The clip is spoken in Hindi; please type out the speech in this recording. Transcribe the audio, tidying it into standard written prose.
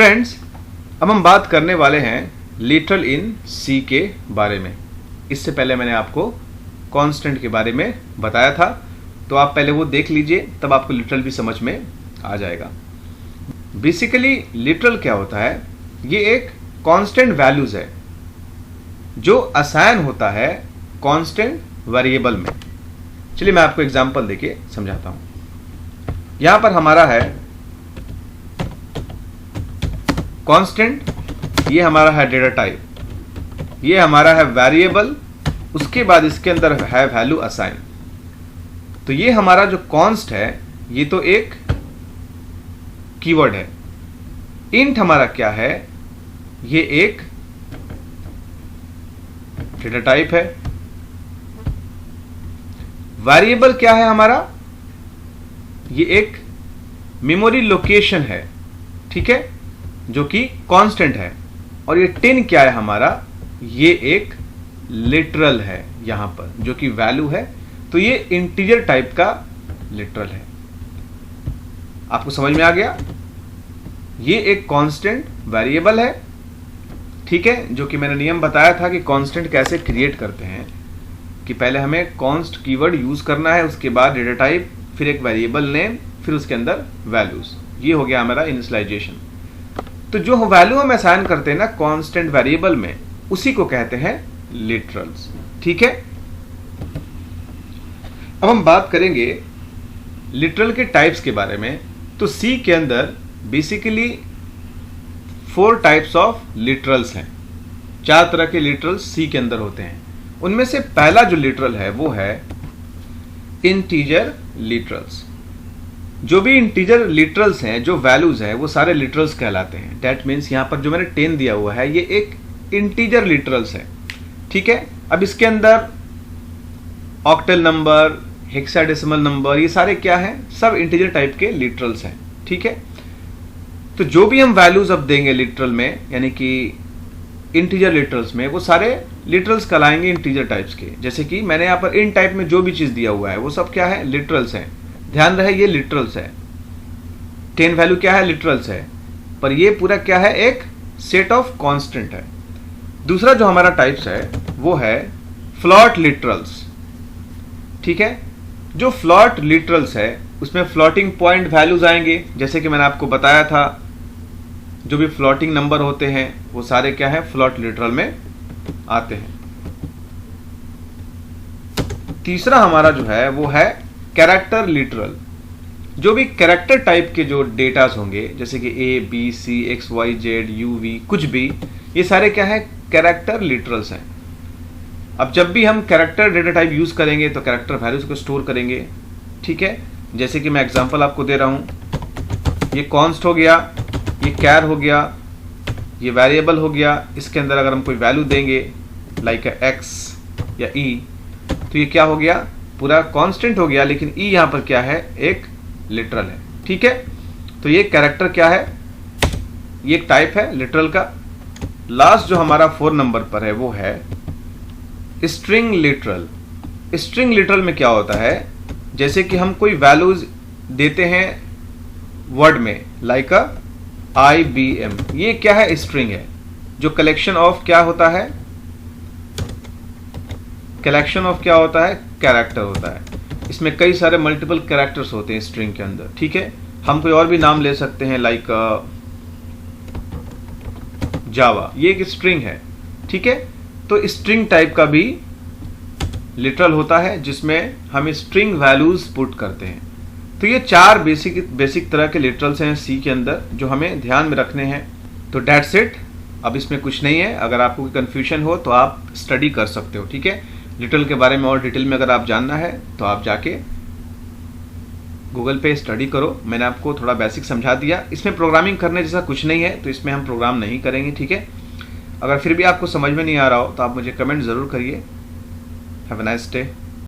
फ्रेंड्स, अब हम बात करने वाले हैं लिटरल इन सी के बारे में। इससे पहले मैंने आपको कांस्टेंट के बारे में बताया था, तो आप पहले वो देख लीजिए, तब आपको लिटरल भी समझ में आ जाएगा। बेसिकली लिटरल क्या होता है, ये एक कांस्टेंट वैल्यूज है जो असाइन होता है कांस्टेंट वेरिएबल में। चलिए मैं आपको एग्जांपल देके समझाता हूं। यहां पर हमारा है कांस्टेंट, ये हमारा है डेटा टाइप, ये हमारा है वेरिएबल, उसके बाद इसके अंदर है वैल्यू असाइन। तो ये हमारा जो कॉन्स्ट है ये तो एक कीवर्ड है। इंट हमारा क्या है, ये एक डेटा टाइप है। वेरिएबल क्या है हमारा, ये एक मेमोरी लोकेशन है, ठीक है, जो कि कांस्टेंट है। और ये 10 क्या है हमारा, ये एक लिटरल है यहां पर, जो कि वैल्यू है। तो ये इंटीजर टाइप का लिटरल है। आपको समझ में आ गया, ये एक कांस्टेंट वेरिएबल है, ठीक है, जो कि मैंने नियम बताया था कि कांस्टेंट कैसे क्रिएट करते हैं, कि पहले हमें कॉन्स्ट कीवर्ड यूज करना है, उसके बाद डेटा टाइप, फिर एक वेरिएबल नेम, फिर उसके अंदर वैल्यूज। ये हो गया हमारा इनिशियलाइजेशन। तो जो वैल्यू हम असाइन करते हैं ना कांस्टेंट वेरिएबल में, उसी को कहते हैं लिटरल्स, ठीक है। अब हम बात करेंगे लिटरल के टाइप्स के बारे में। तो सी के अंदर बेसिकली 4 टाइप्स ऑफ लिटरल्स हैं। 4 तरह के लिटरल्स सी के अंदर होते हैं। उनमें से पहला जो लिटरल है वो है इंटीजर लिटरल्स। जो भी इंटीजर लिटरल्स हैं, जो वैल्यूज हैं, वो सारे लिटरल्स कहलाते हैं। दैट मीन्स यहां पर जो मैंने 10 दिया हुआ है, ये एक इंटीजर लिटरल्स है, ठीक है। अब इसके अंदर ऑक्टल नंबर, हेक्साडेसिमल नंबर, ये सारे क्या हैं, सब इंटीजर टाइप के लिटरल्स हैं, ठीक है। तो जो भी हम वैल्यूज अब देंगे लिटरल में, यानी कि इंटीजर लिटरल्स में, वो सारे लिटरल्स कहलाएंगे इंटीजर टाइप्स के। जैसे कि मैंने यहां पर इन टाइप में जो भी चीज दिया हुआ है वो सब क्या है, लिटरल्स हैं। ध्यान रहे ये लिटरल्स है। 10 वैल्यू क्या है, लिटरल्स है, पर ये पूरा क्या है, एक सेट ऑफ कांस्टेंट है। दूसरा जो हमारा टाइप्स है वो है फ्लॉट लिटरल्स, ठीक है। जो फ्लॉट लिटरल्स है उसमें फ्लोटिंग पॉइंट वैल्यूज आएंगे। जैसे कि मैंने आपको बताया था, जो भी फ्लोटिंग नंबर होते हैं वो सारे क्या है, फ्लॉट लिटरल में आते हैं। तीसरा हमारा जो है वो है कैरेक्टर लिटरल। जो भी कैरेक्टर टाइप के जो डेटास होंगे, जैसे कि A B C X Y Z U V, कुछ भी, ये सारे क्या है, कैरेक्टर लिटरल्स हैं। अब जब भी हम कैरेक्टर डेटा टाइप यूज करेंगे तो कैरेक्टर वैल्यूज को स्टोर करेंगे, ठीक है। जैसे कि मैं एग्जांपल आपको दे रहा हूं, ये कॉन्स्ट हो गया, ये कैर हो गया, ये वेरिएबल हो गया। इसके अंदर अगर हम कोई वैल्यू देंगे लाइक एक्स या ई, तो ये क्या हो गया, पूरा कांस्टेंट हो गया, लेकिन ई यहां पर क्या है, एक लिटरल है, ठीक है। तो ये कैरेक्टर क्या है, ये एक टाइप है लिटरल का। लास्ट जो हमारा 4 नंबर पर है वो है स्ट्रिंग लिटरल। स्ट्रिंग लिटरल में क्या होता है, जैसे कि हम कोई वैल्यूज देते हैं वर्ड में, लाइक IBM, ये क्या है, स्ट्रिंग है, जो कलेक्शन ऑफ क्या होता है, कलेक्शन ऑफ क्या होता है, कैरेक्टर होता है। इसमें कई सारे मल्टीपल कैरेक्टर्स होते हैं स्ट्रिंग के अंदर, ठीक है। हम कोई और भी नाम ले सकते हैं, लाइक जावा, ये एक स्ट्रिंग है, ठीक है। तो स्ट्रिंग टाइप का भी लिटरल होता है, जिसमें हम स्ट्रिंग वैल्यूज पुट करते हैं। तो ये 4 बेसिक तरह के लिटरल्स हैं सी के अंदर, जो हमें ध्यान में रखने हैं। तो दैट्स इट, अब इसमें कुछ नहीं है। अगर आपको कोई कंफ्यूजन हो तो आप स्टडी कर सकते हो, ठीक है। लिटरल के बारे में और डिटेल में अगर आप जानना है तो आप जाके गूगल पे स्टडी करो। मैंने आपको थोड़ा बेसिक समझा दिया। इसमें प्रोग्रामिंग करने जैसा कुछ नहीं है, तो इसमें हम प्रोग्राम नहीं करेंगे, ठीक है। अगर फिर भी आपको समझ में नहीं आ रहा हो तो आप मुझे कमेंट ज़रूर करिए। Have a nice day.